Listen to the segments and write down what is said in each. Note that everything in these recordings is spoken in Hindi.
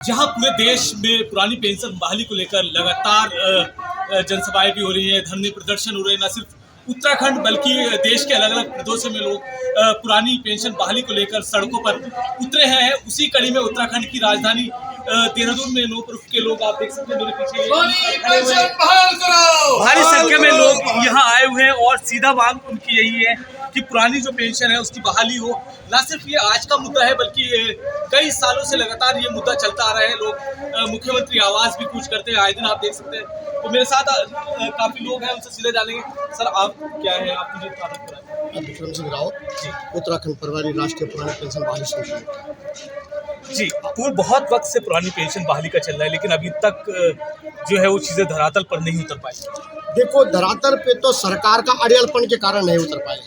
जहां पूरे देश में पुरानी पेंशन बहाली को लेकर लगातार जनसभाएं भी हो रही हैं, धरने प्रदर्शन हो रहे हैं। न सिर्फ उत्तराखंड बल्कि देश के अलग अलग प्रदेशों में लोग पुरानी पेंशन बहाली को लेकर सड़कों पर उतरे हैं। उसी कड़ी में उत्तराखंड की राजधानी देहरादून में नो प्रूफ के लोग, आप देख सकते हैं मेरे पीछे भारी संख्या में लोग यहाँ आए हुए हैं और सीधा मांग उनकी यही है कि पुरानी जो पेंशन है उसकी बहाली हो। ना सिर्फ ये आज का मुद्दा है बल्कि कई सालों से लगातार ये मुद्दा चलता आ रहा है। लोग मुख्यमंत्री आवास भी कूच करते हैं, आए दिन आप देख सकते हैं। तो मेरे साथ काफी लोग हैं, उनसे सीधे जानेंगे। सर, आप क्या है, आप मुझे तारुफ कराएं। विक्रम सिंह रावत, उत्तराखंड प्रभारी, राष्ट्रीय पुरानी पेंशन बहाली समिति। जी, वो बहुत वक्त से पुरानी पेंशन बहाली का चल रहा है, लेकिन अभी तक जो है वो चीजें धरातल पर नहीं उतर पाई। देखो, धरातल पे तो सरकार का अड़ियलपन के कारण नहीं उतर पाए।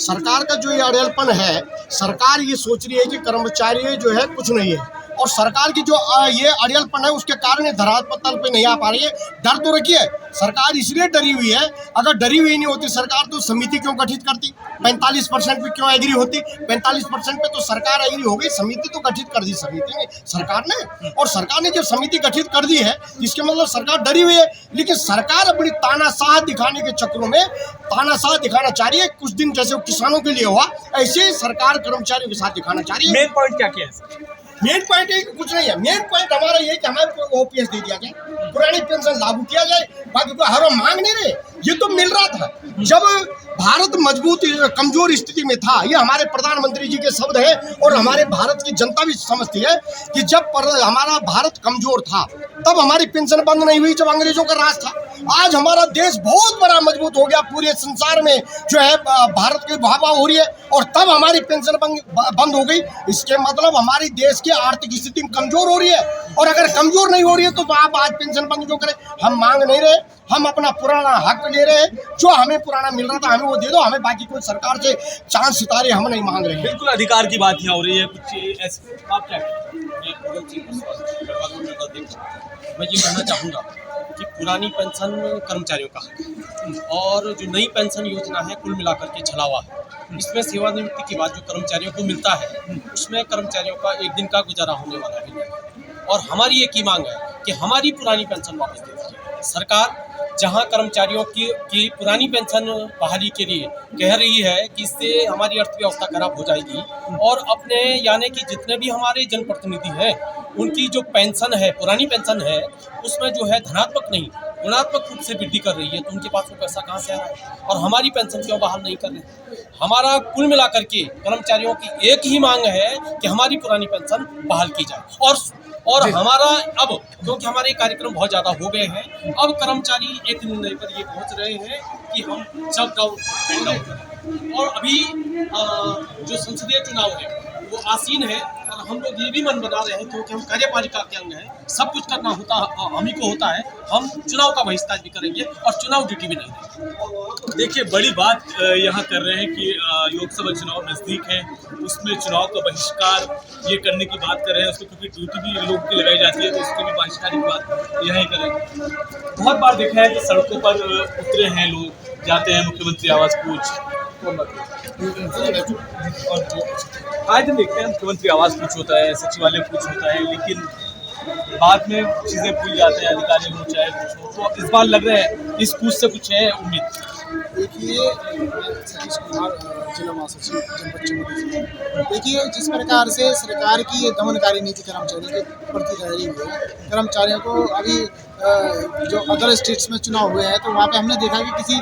सरकार का जो ये अड़ियलपन है, सरकार ये सोच रही है कि कर्मचारी जो है कुछ नहीं है, और सरकार की जो ये अड़ियलपन है उसके कारण धरातल पे नहीं आ पा रही है। डर तो रखिए, सरकार इसलिए डरी हुई है। अगर डरी हुई नहीं होती सरकार तो समिति क्यों गठित करती? 45% पे क्यों एग्री होती? 45% पे तो सरकार एग्री हो गई, समिति तो गठित कर दी समिति ने, सरकार ने। और सरकार ने जब समिति गठित कर दी है इसके मतलब सरकार डरी हुई है। लेकिन सरकार अपनी तानाशाह दिखाने के चक्रों में तानाशाह दिखाना चाह रही है। कुछ दिन जैसे किसानों के लिए हुआ, ऐसे सरकार कर्मचारियों के साथ दिखाना चाह रही है। मेन पॉइंट क्या है? मेन पॉइंट कुछ नहीं है। मेन पॉइंट हमारा ये कि हमें ओपीएस दे दिया जाए, पुरानी पेंशन लागू किया जाए। बाकी को हर मांग नहीं रहे, ये तो मिल रहा था जब भारत मजबूत कमजोर स्थिति में था। ये हमारे प्रधानमंत्री जी के शब्द है और हमारे भारत की जनता भी समझती है कि जब हमारा भारत कमजोर था तब हमारी पेंशन बंद नहीं हुई, जब अंग्रेजों का राज था। आज हमारा देश बहुत बड़ा मजबूत हो गया, पूरे संसार में जो है भारत की वाहवा हो रही है, और तब हमारी पेंशन बंद हो गई। इसके मतलब हमारी देश की आर्थिक स्थिति कमजोर हो रही है, और अगर कमजोर नहीं हो रही है तो आप आज पेंशन बंद क्यों करें? हम मांग नहीं रहे, हम अपना पुराना हक ले रहे हैं। जो हमें पुराना मिल रहा था हमें वो दे दो, हमें बाकी कोई सरकार से चांद सितारे हम नहीं मांग रहे हैं। बिल्कुल अधिकार की बात यहाँ हो रही है। कुछ ऐसे आप क्या मैं ये कहना चाहूँगा कि पुरानी पेंशन कर्मचारियों का है और जो नई पेंशन योजना है कुल मिलाकर के छलावा है। इसमें सेवानिवृत्ति के बाद जो कर्मचारियों को मिलता है उसमें कर्मचारियों का एक दिन का गुजारा होने वाला भी नहीं। और हमारी एक ही मांग है कि हमारी पुरानी पेंशन वापस दे दीजिए। सरकार जहां कर्मचारियों की पुरानी पेंशन बहाली के लिए कह रही है कि इससे हमारी अर्थव्यवस्था खराब हो जाएगी, और अपने यानी कि जितने भी हमारे जनप्रतिनिधि हैं उनकी जो पेंशन है, पुरानी पेंशन है, उसमें जो है धनात्मक नहीं गुणात्मक रूप से वृद्धि कर रही है, तो उनके पास वो पैसा कहाँ से आ रहा है? और हमारी पेंशन क्यों बहाल नहीं कर रहे? हमारा कुल मिलाकर के कर्मचारियों की एक ही मांग है कि हमारी पुरानी पेंशन बहाल की जाए। और हमारा अब क्योंकि हमारे कार्यक्रम बहुत ज़्यादा हो गए हैं, अब कर्मचारी एक निर्णय पर ये पहुंच रहे हैं कि हम शट डाउन एंड डाउन करें। और अभी जो संसदीय चुनाव है वो आसीन है, और हम लोग ये भी मन बना रहे हैं क्योंकि हम कार्यपालिका के अंग हैं, सब कुछ करना होता हम ही को होता है, हम चुनाव का बहिष्कार भी करेंगे और चुनाव ड्यूटी भी नहीं देंगे। देखिए, बड़ी बात यहाँ कर रहे हैं कि लोकसभा चुनाव नज़दीक है, उसमें चुनाव का बहिष्कार ये करने की बात कर रहे हैं। उसको क्योंकि ड्यूटी भी लोगों की लगाई जाती है तो उसके भी बहिष्कार की बात यही करें। बहुत बार देखा है कि सड़कों पर उतरे हैं लोग, जाते हैं मुख्यमंत्री आवास कूच, आज हम देखते हैं मुख्यमंत्री आवास कुछ होता है, सचिवालय कुछ होता है, लेकिन बाद में चीज़ें भूल जाते हैं अधिकारी हो चाहे कुछ हो। तो इस बार लग रहा है इस कुछ से कुछ है उम्मीद। देखिए, सतीश कुमार, जिला महासचिव जनपद चमोली। देखिए, जिस प्रकार से सरकार की ये दमनकारी नीति कर्मचारियों के प्रति रह रही है, कर्मचारियों को अभी जो अदर स्टेट्स में चुनाव हुए हैं तो वहाँ पे हमने देखा कि किसी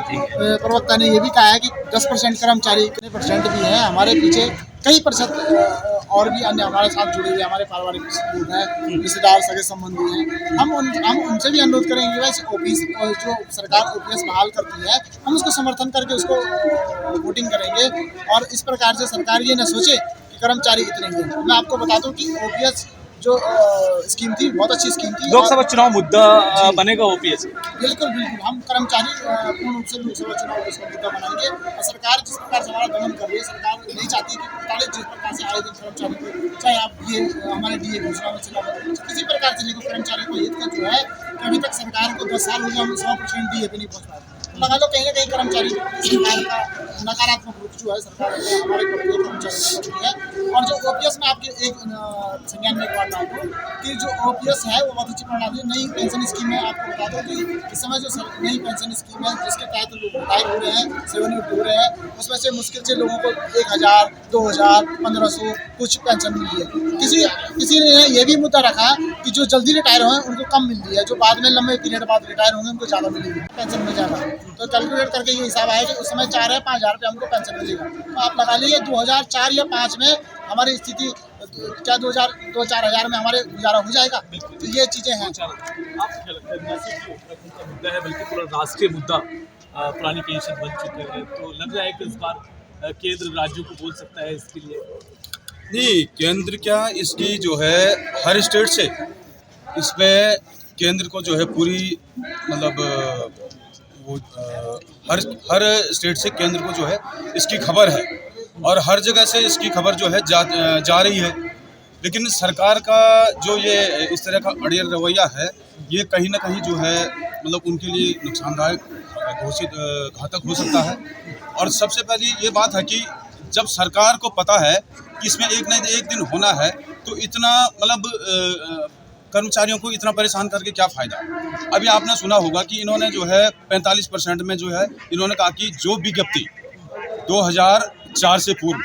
प्रवक्ता ने ये भी कहा है कि 10% कर्मचारी, कितने परसेंट भी हैं हमारे पीछे, कई प्रतिशत और भी अन्य हमारे साथ जुड़े हुए हमारे पारिवारिक लोग हैं, रिश्तेदार, सगे संबंधी हैं। हम उनसे भी अनुरोध करेंगे वैसे ओपीएस जो सरकार ओपीएस बहाल करती है हम उसको समर्थन करके उसको वोटिंग करेंगे, और इस प्रकार से सरकार ये न सोचे कि कर्मचारी इतने ही हैं। मैं आपको बता दूं कि ओपीएस जो स्कीम थी बहुत अच्छी स्कीम थी। लोकसभा चुनाव मुद्दा बनेगा ओपीएस? बिल्कुल, हम कर्मचारी पूर्ण रूप से लोकसभा चुनाव को मुद्दा बनाएंगे। और सरकार जिस प्रकार से हमारा दमन कर रही है, सरकार नहीं चाहती कि 45 जिस प्रकार से आए दिन कर्मचारी को, चाहे आप ये हमारे डीए घोषणा में चला किसी प्रकार से, लेकिन कर्मचारी को हित का जो है कि अभी तक सरकार को 10 साल हो गया, हम 100% डीए पे नहीं पहुँच पाए। लगा लो कहीं ना कहीं कर्मचारी सरकार का नकारात्मक रुख जो है सरकार ने हमारे कर्मचारी है। और जो ओपीएस में आपके एक संज्ञान में एक बात डाल दूँ कि जो ओपीएस है वो बहुत अच्छी प्रणाली नई पेंशन स्कीम है। आपको बता दो कि इस समय जो नई पेंशन स्कीम है जिसके तहत लोग रिटायर हो रहे हैं, सेवानिवृत्त हो रहे हैं, उसमें से मुश्किल से लोगों को 1000, 2000, 1500 कुछ पेंशन मिली है। किसी ने ये भी मुद्दा रखा कि जो जल्दी रिटायर हुए उनको कम मिल रही है, जो बाद में लंबे पीरियड बाद रिटायर होंगे उनको ज़्यादा मिलेगी पेंशन में ज़्यादा। तो कैलकुलेट करके ये हिसाब आया कि उस समय 4 या 5000 रुपये हमको पेंशन मिलेगा। तो आप लगा लीजिए 2004 या 5 में हमारी स्थिति क्या 2-4 हज़ार में हमारे गुजारा हो जाएगा। तो ये चीज़ें हैं। आपको क्या लगता है न सिर्फ ये उत्तराखंड का मुद्दा है बल्कि पूरा राष्ट्रीय मुद्दा पुरानी पेंशन बन चुके हैं, तो लग रहा है कि इस बार केंद्र राज्यों को बोल सकता है इसके लिए? नहीं, केंद्र क्या, इसकी जो है हर स्टेट से इसमें केंद्र को जो है पूरी मतलब वो हर स्टेट से केंद्र को जो है इसकी खबर है और हर जगह से इसकी खबर जो है जा रही है। लेकिन सरकार का जो ये इस तरह का अड़ियल रवैया है ये कहीं ना कहीं जो है मतलब उनके लिए नुकसानदायक घातक हो सकता है। और सबसे पहली ये बात है कि जब सरकार को पता है कि इसमें एक न एक दिन होना है तो इतना मतलब कर्मचारियों को इतना परेशान करके क्या फ़ायदा। अभी आपने सुना होगा कि इन्होंने जो है 45% में जो है इन्होंने कहा कि जो विज्ञप्ति 2004 से पूर्व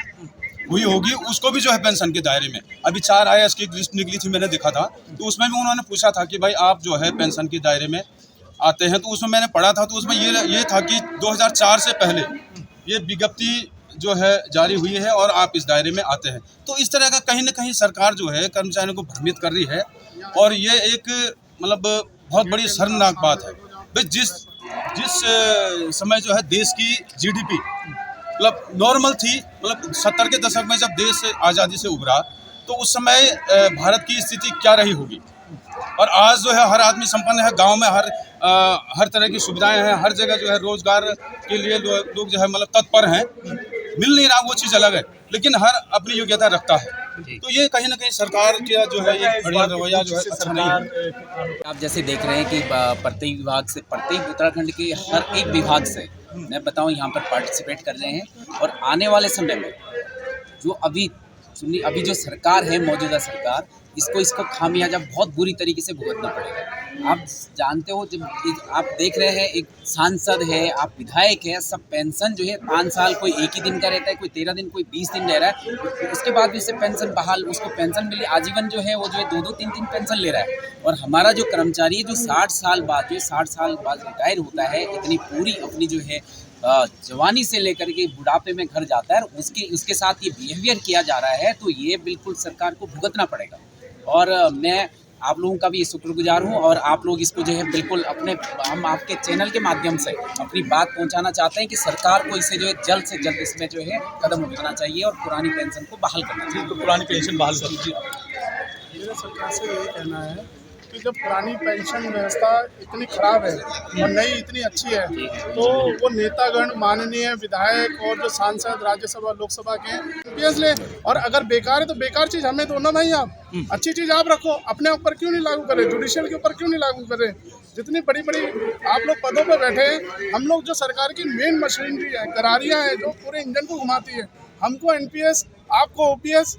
हुई होगी उसको भी जो है पेंशन के दायरे में। अभी 4 IAS की लिस्ट निकली थी, मैंने देखा था, तो उसमें भी उन्होंने पूछा था कि भाई आप जो है पेंशन के दायरे में आते हैं, तो उसमें मैंने पढ़ा था तो उसमें ये था कि 2004 से पहले ये विज्ञप्ति जो है जारी हुई है और आप इस दायरे में आते हैं। तो इस तरह का कहीं ना कहीं सरकार जो है कर्मचारियों को भ्रमित कर रही है और ये एक मतलब बहुत बड़ी शर्मनाक बात है। भाई जिस समय जो है देश की GDP मतलब नॉर्मल थी, मतलब 70 के दशक में जब देश आज़ादी से उभरा तो उस समय भारत की स्थिति क्या रही होगी। और आज जो है हर आदमी संपन्न है, गांव में हर तरह की सुविधाएं हैं, हर जगह जो है रोजगार के लिए लोग जो है मतलब तत्पर हैं। मिल नहीं रहा वो चीज़ अलग है, लेकिन हर अपनी योग्यता रखता है। तो ये कहीं ना कहीं सरकार का जो है ये अड़ियल रवैया जो है अच्छा नहीं है। आप जैसे देख रहे हैं कि प्रत्येक विभाग से, प्रत्येक उत्तराखंड के हर एक विभाग से मैं बताऊं यहाँ पर पार्टिसिपेट कर रहे हैं। और आने वाले समय में जो अभी जो सरकार है, मौजूदा सरकार, इसको खामियाजा बहुत बुरी तरीके से भुगतना पड़ेगा। आप जानते हो जब आप देख रहे हैं एक सांसद है, आप विधायक है, सब पेंशन जो है 5 साल कोई 1 ही दिन का रहता है, कोई 13 दिन, कोई 20 दिन रह रहा है, उसके बाद भी उसे पेंशन बहाल, उसको पेंशन मिली आजीवन जो है वो जो है 2-2, 3-3 पेंशन ले रहा है। और हमारा जो कर्मचारी जो 60 साल बाद रिटायर होता है, इतनी पूरी अपनी जो है जवानी से लेकर के बुढ़ापे में घर जाता है, उसके साथ ये बिहेवियर किया जा रहा है, तो ये बिल्कुल सरकार को भुगतना पड़ेगा। और मैं आप लोगों का भी शुक्रगुजार हूं और आप लोग इसको जो है बिल्कुल हम आपके चैनल के माध्यम से अपनी बात पहुंचाना चाहते हैं कि सरकार को इसे जो है जल्द से जल्द इसमें जो है कदम उठाना चाहिए और पुरानी पेंशन को बहाल करना चाहिए। तो पुरानी पेंशन बहाल कर लीजिए। मेरा सरकार से यही कहना है कि जब पुरानी पेंशन व्यवस्था इतनी खराब है और नई इतनी अच्छी है, तो वो नेतागण, माननीय विधायक और जो सांसद राज्यसभा लोकसभा के MPs ले। और अगर बेकार है तो बेकार चीज़ हमें दो ना भाई, आप अच्छी चीज़ आप रखो, अपने ऊपर क्यों नहीं लागू करें, जुडिशियल के ऊपर क्यों नहीं लागू करें। जितनी बड़ी बड़ी आप लोग पदों पर बैठे हैं, हम लोग जो सरकार की मेन मशीनरी है, करारियाँ हैं जो पूरे इंजन को घुमाती है, हमको NPS, आपको OPS,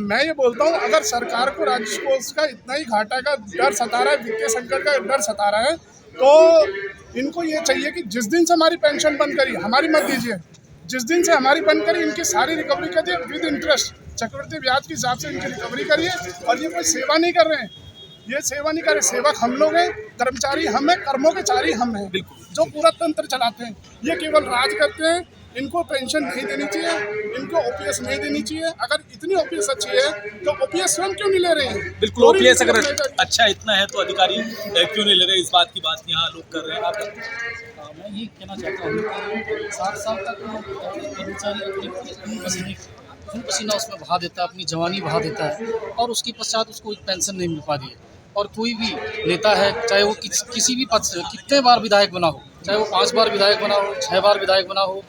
मैं ये बोलता हूँ अगर सरकार को राजस्व कोष का इतना ही घाटा का डर सता रहा है, वित्तीय संकट का डर सता रहा है, तो इनको ये चाहिए कि जिस दिन से हमारी पेंशन बंद करी, हमारी मत दीजिए, जिस दिन से हमारी बंद करी इनकी सारी रिकवरी कर दिए विद इंटरेस्ट, चक्रवृद्धि ब्याज के हिसाब से इनकी रिकवरी करिए। और ये कोई सेवा नहीं कर रहे हैं, ये सेवा नहीं कर रहे, सेवक हम लोग हैं, कर्मचारी हम हैं, कर्मों के चारी हम हैं, जो पूरा तंत्र चलाते हैं। ये केवल राज करते हैं, इनको पेंशन नहीं देनी चाहिए, इनको OPS नहीं देनी चाहिए। अगर इतनी OPS अच्छी है तो OPS स्वयं क्यों नहीं ले रहे हैं? बिल्कुल, OPS अगर अच्छा इतना है तो अधिकारी क्यों नहीं ले रहे, इस बात की बात यहाँ लोग कर रहे हैं। मैं ये कहना चाहता हूँ कि 60 साल तक कर्मचारी अपनी खून पसीना उसमें बहा देता है, अपनी जवानी बहा देता है और उसके पश्चात उसको एक पेंशन नहीं मिल पाती है। और कोई भी नेता है, चाहे वो किसी भी पद से कितने बार विधायक बना हो, चाहे वो 5 बार विधायक बना हो, 6 बार विधायक बना हो,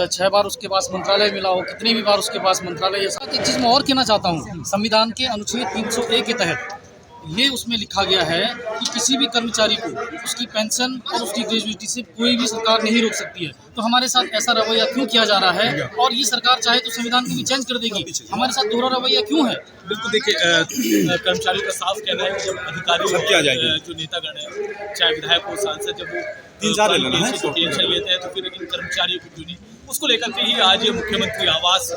6 बार उसके पास मंत्रालय मिला हो, कितनी भी बार उसके पास मंत्रालय। एक चीज़ मैं और कहना चाहता हूँ, संविधान के अनुच्छेद 301 के तहत ये उसमें लिखा गया है कि किसी भी कर्मचारी को उसकी पेंशन और उसकी ग्रेजुएटी से कोई भी सरकार नहीं रोक सकती है। तो हमारे साथ ऐसा रवैया क्यों किया जा रहा है? और ये सरकार चाहे तो संविधान को भी चेंज कर देगी, हमारे साथ दोहरा रवैया क्यों है? बिल्कुल देखिए, कर्मचारियों का साफ कहना है कि जब अधिकारी जो नेतागण है, चाहे विधायक हो, सांसद, जब वो 3-4 ले लेना है टेंशन लेते हैं तो फिर इन कर्मचारियों को क्यों नहीं, उसको लेकर के ही आज ये मुख्यमंत्री आवास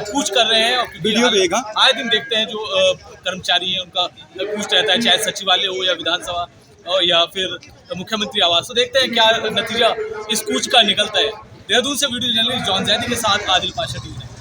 कूच कर रहे हैं। और वीडियो भी आएगा। आए दिन देखते हैं जो कर्मचारी हैं उनका कूच रहता है, चाहे सचिवालय हो या विधानसभा या फिर मुख्यमंत्री आवास। तो देखते हैं क्या नतीजा इस कूच का निकलता है। देहरादून से वीडियो जर्नलिस्ट जॉन जैदी के साथ आदिल पाशा।